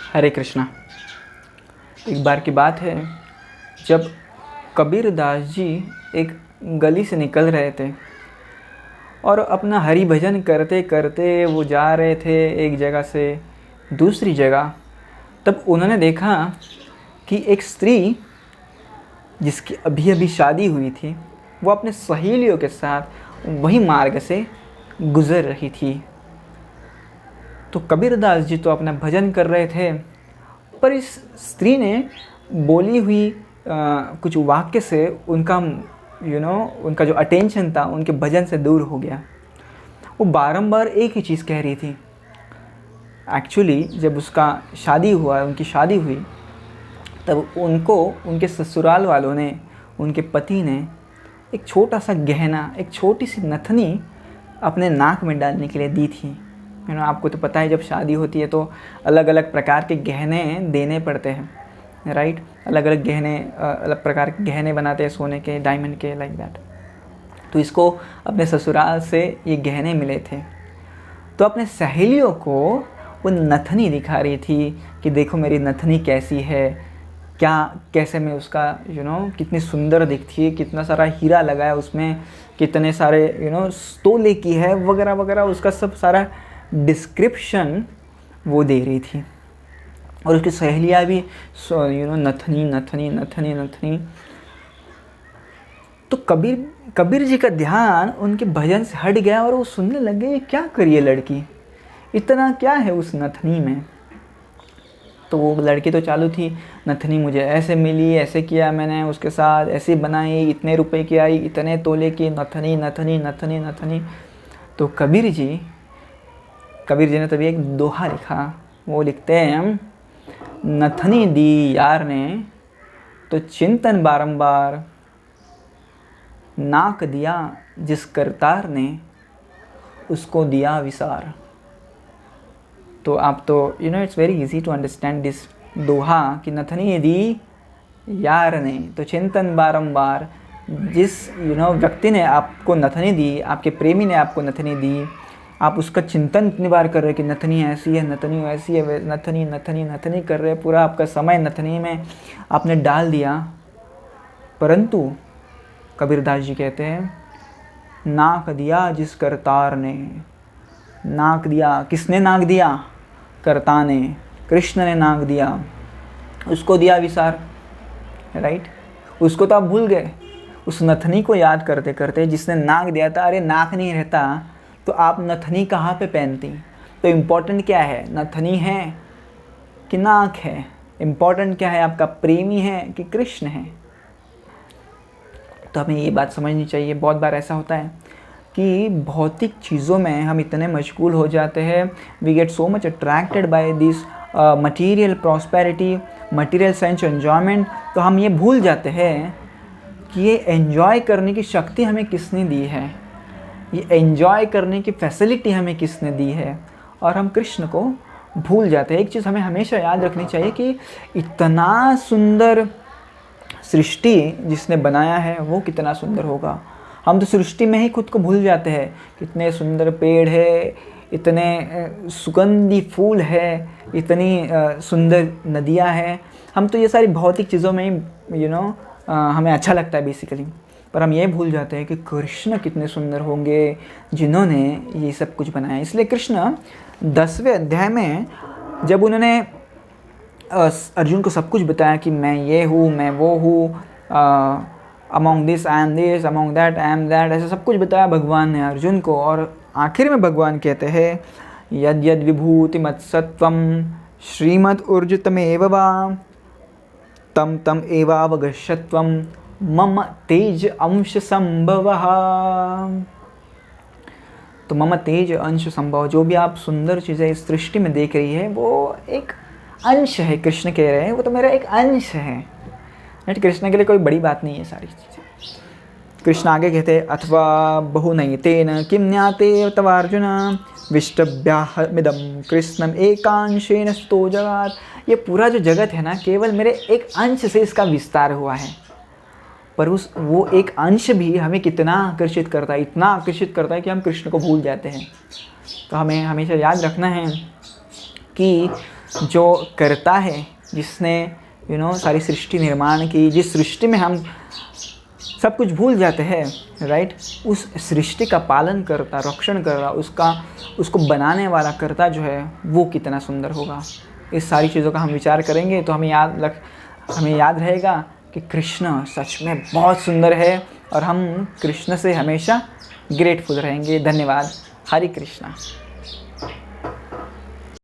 हरे कृष्णा। एक बार की बात है जब कबीर दास जी एक गली से निकल रहे थे और अपना हरि भजन करते करते वो जा रहे थे एक जगह से दूसरी जगह। तब उन्होंने देखा कि एक स्त्री जिसकी अभी अभी शादी हुई थी वो अपने सहेलियों के साथ वही मार्ग से गुज़र रही थी। तो कबीर दास जी तो अपना भजन कर रहे थे, पर इस स्त्री ने बोली हुई कुछ वाक्य से उनका उनका जो अटेंशन था उनके भजन से दूर हो गया। वो बारंबार एक ही चीज़ कह रही थी। एक्चुअली जब उनकी शादी हुई तब उनको उनके ससुराल वालों ने, उनके पति ने एक छोटा सा गहना, एक छोटी सी नथनी अपने नाक में डालने के लिए दी थी। आपको तो पता है जब शादी होती है तो अलग अलग प्रकार के गहने देने पड़ते हैं, राइट। अलग अलग गहने, अलग प्रकार के गहने बनाते हैं, सोने के, डायमंड के, लाइक दैट। तो इसको अपने ससुराल से ये गहने मिले थे। तो अपने सहेलियों को वो नथनी दिखा रही थी कि देखो मेरी नथनी कैसी है, कैसे मैं उसका कितनी सुंदर दिखती है, कितना सारा हीरा लगा है उसमें, कितने सारे तोले की है, वगैरह वगैरह। उसका सब सारा डिस्क्रिप्शन वो दे रही थी। और उसकी सहेलियाँ भी नथनी नथनी नथनी नथनी। तो कबीर जी का ध्यान उनके भजन से हट गया और वो सुनने लगे ये क्या करी है लड़की, इतना क्या है उस नथनी में। तो वो लड़की तो चालू थी, नथनी मुझे ऐसे मिली, ऐसे किया मैंने उसके साथ, ऐसे बनाई, इतने रुपए की आई, इतने तोले की, नथनी नथनी नथनी नथनी। तो कबीर जी ने तभी एक दोहा लिखा। वो लिखते हैं, नथनी दी यार ने तो चिंतन बारंबार, नाक दिया जिस करतार ने उसको दिया विसार। तो आप तो it's very easy to understand this दोहा कि नथनी दी यार ने तो चिंतन बारंबार। जिस व्यक्ति ने आपको नथनी दी, आपके प्रेमी ने आपको नथनी दी, आप उसका चिंतन इतनी बार कर रहे कि नथनी ऐसी है, नथनी वैसी है, नथनी नथनी नथनी कर रहे, पूरा आपका समय नथनी में आपने डाल दिया। परंतु कबीर दास जी कहते हैं, नाक दिया जिस करतार ने। नाक दिया, किसने नाक दिया? कर्ता ने, कृष्ण ने नाक दिया, उसको दिया विसार, राइट। उसको तो आप भूल गए। उस नथनी को याद करते करते जिसने नाक दिया था, अरे नाक नहीं रहता तो आप नथनी कहाँ पे पहनती। तो इम्पोर्टेंट क्या है, नथनी है कि नाक है? इम्पोर्टेंट क्या है, आपका प्रेमी है कि कृष्ण है? तो हमें ये बात समझनी चाहिए। बहुत बार ऐसा होता है कि भौतिक चीज़ों में हम इतने मशगूल हो जाते हैं, we get so much attracted by this material prosperity, material sense enjoyment. तो हम ये भूल जाते हैं कि ये एन्जॉय करने की शक्ति हमें किसने दी है, ये एन्जॉय करने की फैसिलिटी हमें किसने दी है, और हम कृष्ण को भूल जाते हैं। एक चीज़ हमें हमेशा याद रखनी चाहिए कि इतना सुंदर सृष्टि जिसने बनाया है वो कितना सुंदर होगा। हम तो सृष्टि में ही खुद को भूल जाते हैं। कितने सुंदर पेड़ है, इतने सुगंधी फूल है, इतनी सुंदर नदियाँ हैं। हम तो ये सारी भौतिक चीज़ों में ही हमें अच्छा लगता है बेसिकली, पर हम ये भूल जाते हैं कि कृष्ण कितने सुंदर होंगे जिन्होंने ये सब कुछ बनाया। इसलिए कृष्ण 10वें अध्याय में जब उन्होंने अर्जुन को सब कुछ बताया कि मैं ये हूँ, मैं वो हूँ, among this I am this, among that I am that, ऐसा सब कुछ बताया भगवान ने अर्जुन को। और आखिर में भगवान कहते हैं, यद यद विभूति मत्सत्वम श्रीमद् ऊर्जितमेव वा तम तम एवावगच्छत्वम मम तेज अंश संभवः। तो मम तेज अंश संभव, जो भी आप सुंदर चीज़ें इस सृष्टि में देख रही है वो एक अंश है। कृष्ण कह रहे हैं वो तो मेरा एक अंश है। कृष्ण के लिए कोई बड़ी बात नहीं है सारी चीज़ें। कृष्ण आगे कहते हैं, अथवा बहुनैतेन किं ज्ञाते तव अर्जुन विष्टभ्याहमिदं कृष्णम एकांशेन स्तो जगत्। ये पूरा जो जगत है ना, केवल मेरे एक अंश से इसका विस्तार हुआ है, पर वो एक अंश भी हमें कितना आकर्षित करता है, इतना आकर्षित करता है कि हम कृष्ण को भूल जाते हैं। तो हमें हमेशा याद रखना है कि जो करता है, जिसने सारी सृष्टि निर्माण की, जिस सृष्टि में हम सब कुछ भूल जाते हैं, राइट, उस सृष्टि का पालन करता, रक्षण कर रहा, उसको बनाने वाला करता जो है वो कितना सुंदर होगा। इस सारी चीज़ों का हम विचार करेंगे तो हमें याद रहेगा कि कृष्ण सच में बहुत सुंदर है और हम कृष्ण से हमेशा ग्रेटफुल रहेंगे। धन्यवाद। हरे कृष्णा।